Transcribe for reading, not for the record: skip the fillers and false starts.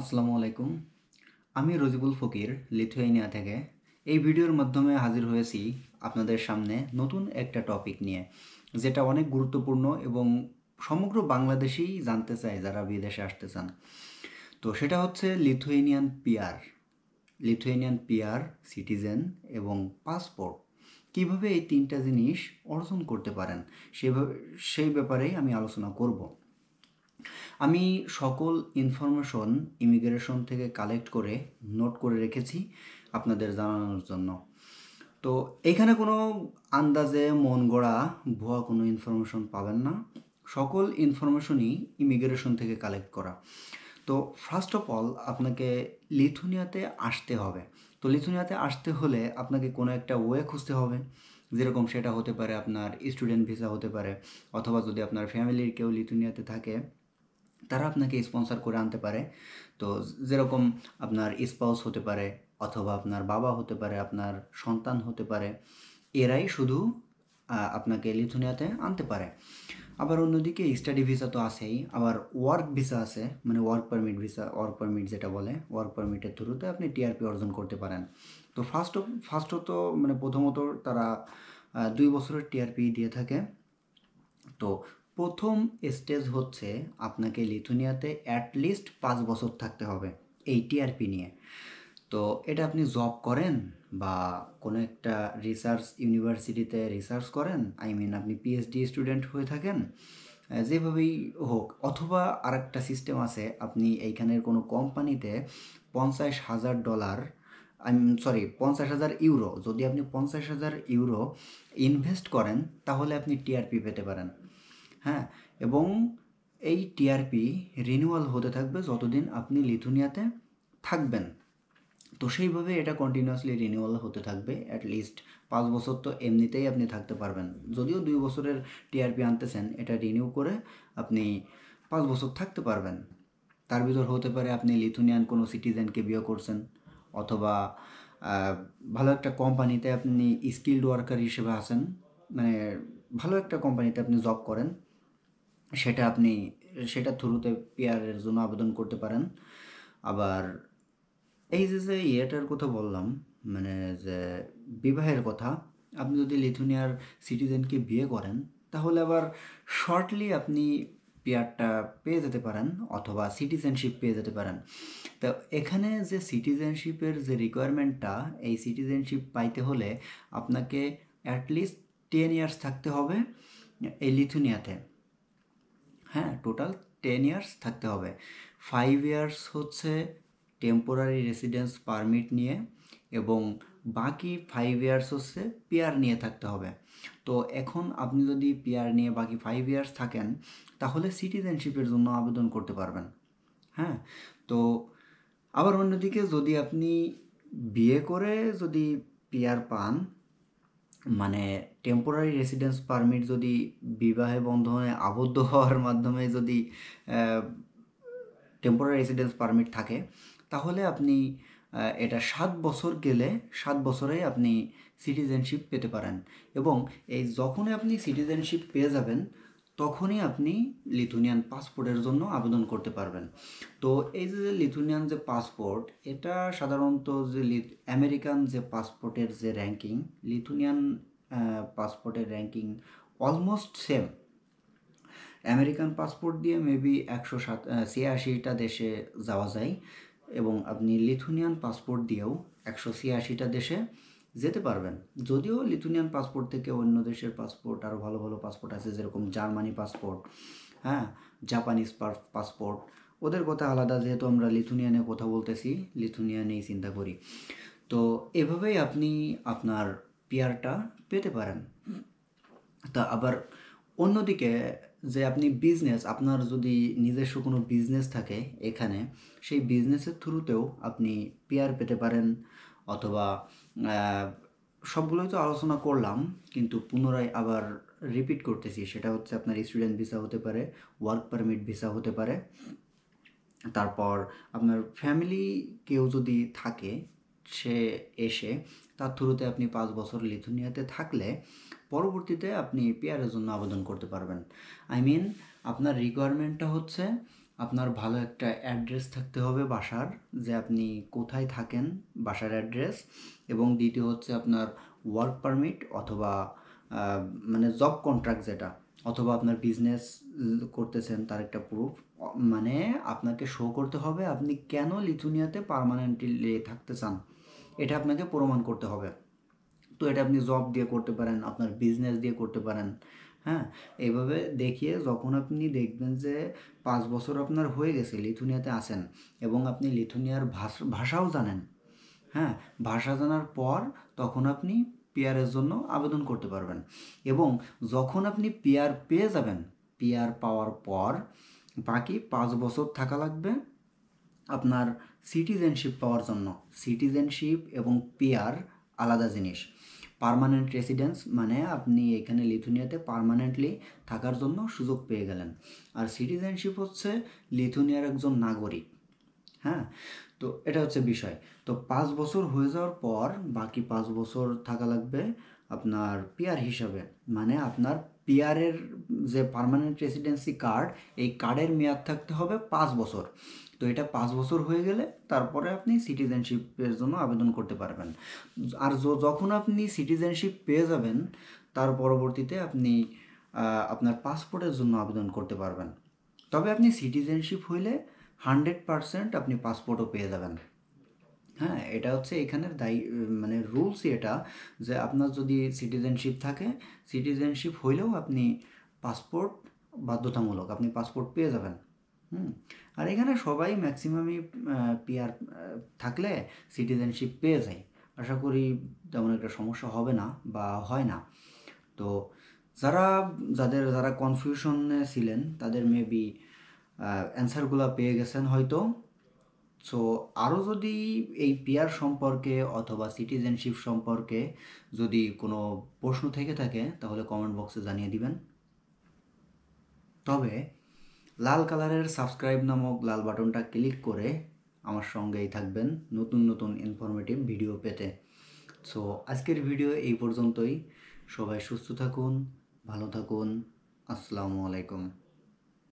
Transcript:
আসসালামু আলাইকুম। আমি রজিবুল ফকির লিথুয়েনিয়া থেকে। এই ভিডিওর মাধ্যমে হাজির হয়েছি আপনাদের সামনে নতুন একটা টপিক নিয়ে, যেটা অনেক গুরুত্বপূর্ণ এবং সমগ্র বাংলাদেশেই জানতে চায় যারা বিদেশে আসতে চান। তো সেটা হচ্ছে লিথুয়েনিয়ান পিআর, সিটিজেন এবং পাসপোর্ট। কিভাবে এই তিনটা জিনিস অর্জন করতে পারেন সেভাবে সেই ব্যাপারেই আমি আলোচনা করব। আমি সকল ইনফরমেশন ইমিগ্রেশন থেকে কালেক্ট করে নোট করে রেখেছি আপনাদের জানানোর জন্য। তো এখানে কোনো আন্দাজে মন গড়া ভুয়া কোনো ইনফরমেশন পাবেন না। সকল ইনফরমেশনই ইমিগ্রেশন থেকে কালেক্ট করা। তো ফার্স্ট অফ অল আপনাকে লিথুনিয়াতে আসতে হবে। তো লিথুনিয়াতে আসতে হলে আপনাকে কোনো একটা ওয়ে খুঁজতে হবে। যেরকম সেটা হতে পারে আপনার স্টুডেন্ট ভিসা হতে পারে, অথবা যদি আপনার ফ্যামিলির কেউ লিথুনিয়াতে থাকে তারা আপনাকে স্পন্সর করে আনতে পারে। তো যেরকম আপনার স্পাউস হতে পারে, অথবা আপনার বাবা হতে পারে, আপনার সন্তান হতে পারে, এরাই শুধু আপনাকে লিথুনিয়াতে আনতে পারে। আবার অন্যদিকে স্টাডি ভিসা তো আছেই, আবার ওয়ার্ক ভিসা আছে, মানে ওয়ার্ক পারমিট যেটা বলে, ওয়ার্ক পারমিটের থ্রুতে আপনি টিআরপি অর্জন করতে পারেন। তো ফার্স্টত মানে প্রথমত তারা 2 বছরের টিআরপি দিয়ে থাকে। তো প্রথম স্টেজ হচ্ছে আপনাকে লিথুনিয়াতে অ্যাটলিস্ট 5 বছর থাকতে হবে এই টিআরপি নিয়ে। তো এটা আপনি জব করেন বা কোনো একটা রিসার্চ ইউনিভার্সিটিতে রিসার্চ করেন, আপনি পিএইচডি স্টুডেন্ট হয়ে থাকেন, যেভাবেই হোক। অথবা আরেকটা সিস্টেম আছে, আপনি এইখানের কোনো কোম্পানিতে $50,000, 50,000 ইউরো, যদি আপনি 50,000 ইউরো ইনভেস্ট করেন তাহলে আপনি টিআরপি পেতে পারেন। হ্যাঁ, এবং এই টিআরপি রিনিউয়াল হতে থাকবে যতদিন আপনি লিথুনিয়াতে থাকবেন। তো সেইভাবে এটা কন্টিনিউয়াসলি রিনিউয়াল হতে থাকবে। অ্যাটলিস্ট 5 বছর তো এমনিতেই আপনি থাকতে পারবেন। যদিও 2 বছরের টিআরপি আনতেছেন, এটা রিনিউ করে আপনি 5 বছর থাকতে পারবেন। তার ভিতর হতে পারে আপনি লিথুনিয়ান কোনো সিটিজেনকে বিয়ে করছেন, অথবা ভালো একটা কোম্পানিতে আপনি স্কিল্ড ওয়ার্কার হিসেবে আছেন, মানে ভালো একটা কোম্পানিতে আপনি জব করেন, সেটা থ্রুতে পিআরের জন্য আবেদন করতে পারেন। আবার এই যে ইয়েটার কথা বললাম, মানে যে বিবাহের কথা, আপনি যদি লিথুনিয়ার সিটিজেনকে বিয়ে করেন তাহলে আবার শর্টলি আপনি পিআরটা পেয়ে যেতে পারেন, অথবা সিটিজেনশিপ পেয়ে যেতে পারেন। তো এখানে যে সিটিজেনশিপের যে রিকোয়ারমেন্টটা, এই সিটিজেনশিপ পাইতে হলে আপনাকে অ্যাটলিস্ট 10 ইয়ার্স থাকতে হবে এই লিথুনিয়াতে। হ্যাঁ, টোটাল 10 ইয়ার্স থাকতে হবে। 5 ইয়ার্স হচ্ছে টেম্পোরারি রেসিডেন্স পারমিট নিয়ে, এবং বাকি 5 ইয়ার্স হচ্ছে পিআর নিয়ে থাকতে হবে। তো এখন আপনি যদি পিআর নিয়ে বাকি 5 ইয়ার্স থাকেন তাহলে সিটিজেনশিপের জন্য আবেদন করতে পারবেন। হ্যাঁ, তো আবার অন্যদিকে যদি আপনি বিয়ে করে যদি পিআর পান, মানে টেম্পোরারি রেসিডেন্স পারমিট যদি বিবাহে বন্ধনে আবদ্ধ হওয়ার মাধ্যমে যদি টেম্পোরারি রেসিডেন্স পারমিট থাকে, তাহলে আপনি এটা 7 বছর গেলে 7 বছরেই আপনি সিটিজেনশিপ পেতে পারেন। এবং এই যখনই আপনি সিটিজেনশিপ পেয়ে যাবেন তখনই আপনি লিথুনিয়ান পাসপোর্টের জন্য আবেদন করতে পারবেন। তো এই যে লিথুনিয়ান যে পাসপোর্ট, এটা সাধারণত যে আমেরিকান যে পাসপোর্টের যে র্যাঙ্কিং, লিথুনিয়ান পাসপোর্টের ranking almost same. American passport দিয়ে মেবি 186টা দেশে যাওয়া যায়, এবং আপনি লিথুনিয়ান পাসপোর্ট দিয়েও 186টা দেশে যেতে পারবেন। যদিও লিথুনিয়ান পাসপোর্ট থেকে অন্য দেশের পাসপোর্ট আরও ভালো ভালো পাসপোর্ট আছে, যেরকম জার্মানি পাসপোর্ট, হ্যাঁ, জাপানিজ পাসপোর্ট, ওদের কথা আলাদা। যেহেতু আমরা লিথুনিয়ানে কথা বলতেছি, লিথুনিয়ানেই চিন্তা করি। তো এভাবেই আপনি আপনার পিআরটা পেতে পারেন। তা আবার অন্যদিকে যে আপনি আপনার যদি নিজস্ব কোনো বিজনেস থাকে এখানে, সেই বিজনেসের থ্রুতেও আপনি পিআর পেতে পারেন। অথবা সবগুলোই তো আলোচনা করলাম, কিন্তু পুনরায় আবার রিপিট করতেছি, সেটা হচ্ছে আপনার স্টুডেন্ট ভিসা হতে পারে, ওয়ার্ক পারমিট ভিসা হতে পারে। তারপর আপনার ফ্যামিলি কেউ যদি থাকে, সে এসে তার থ্রুতে আপনি 5 বছর লিথুনিয়াতে থাকলে পরবর্তীতে আপনি পিআরের জন্য আবেদন করতে পারবেন। আপনার রিকোয়ারমেন্টটা হচ্ছে আপনার ভালো একটা অ্যাড্রেস থাকতে হবে বাসার, যে আপনি কোথায় থাকেন, বাসার অ্যাড্রেস। এবং দ্বিতীয় হচ্ছে আপনার ওয়ার্ক পারমিট অথবা মানে জব কন্ট্রাক্ট যেটা, অথবা আপনার বিজনেস করতেছেন তার একটা প্রুফ। মানে আপনাকে শো করতে হবে আপনি কেন লিথুনিয়াতে পার্মানেন্টলি থাকতে চান, এটা আপনাকে প্রমাণ করতে হবে। তো এটা আপনি জব দিয়ে করতে পারেন, আপনার বিজনেস দিয়ে করতে পারেন। হ্যাঁ, এইভাবে দেখিয়ে যখন আপনি দেখবেন যে 5 বছর আপনার হয়ে গেছে লিথুনিয়াতে আছেন এবং আপনি লিথুনিয়ার ভাষাও জানেন, হ্যাঁ, ভাষা জানার পর তখন আপনি পিআরের জন্য আবেদন করতে পারবেন। এবং যখন আপনি পিআর পেয়ে যাবেন, পিআর পাওয়ার পর বাকি 5 বছর থাকা লাগবে আপনার সিটিজেনশিপ পাওয়ার জন্য। সিটিজেনশিপ এবং পিআর আলাদা জিনিস। পার্মানেন্ট রেসিডেন্স মানে আপনি এখানে লিথুনিয়াতে পার্মানেন্টলি থাকার জন্য সুযোগ পেয়ে গেলেন। আর সিটিজেনশিপ হচ্ছে লিথুনিয়ার একজন নাগরিক। হ্যাঁ, তো এটা হচ্ছে বিষয়। তো 5 বছর হয়ে যাওয়ার পর বাকি 5 বছর থাকা লাগবে আপনার পিআর হিসাবে। মানে আপনার পিআরের যে পার্মানেন্ট রেসিডেন্সি কার্ড, এই কার্ডের মেয়াদ থাকতে হবে 5 বছর। তো এটা 5 বছর হয়ে গেলে তারপরে আপনি সিটিজেনশিপের জন্য আবেদন করতে পারবেন। আর যখন আপনি সিটিজেনশিপ পেয়ে যাবেন তার পরবর্তীতে আপনি আপনার পাসপোর্টের জন্য আবেদন করতে পারবেন। তবে আপনি সিটিজেনশিপ হইলে 100% আপনি পাসপোর্টও পেয়ে যাবেন। হ্যাঁ, এটা হচ্ছে এখানের মানে রুলসই এটা, যে আপনার যদি সিটিজেনশিপ থাকে, সিটিজেনশিপ হইলেও আপনি পাসপোর্ট বাধ্যতামূলক, আপনি পাসপোর্ট পেয়ে যাবেন। আর এখানে সবাই ম্যাক্সিমামই পিআর থাকলে সিটিজেনশিপ পেয়ে যায়। আশা করি তেমন একটা সমস্যা হবে না বা হয় না। তো যারা কনফিউশনে ছিলেন তাদের মেবি অ্যান্সারগুলো পেয়ে গেছেন হয়তো। সো আরও যদি এই পিআর সম্পর্কে অথবা সিটিজেনশিপ সম্পর্কে যদি কোনো প্রশ্ন থেকে থাকে তাহলে কমেন্ট বক্সে জানিয়ে দিবেন। তবে লাল কালারের সাবস্ক্রাইব নামক লাল বাটনটা ক্লিক করে আমার সঙ্গেই থাকবেন নতুন নতুন ইনফরমেটিভ ভিডিও পেতে। সো আজকের ভিডিও এই পর্যন্তই। সবাই সুস্থ থাকুন, ভালো থাকুন। আসসালামু আলাইকুম।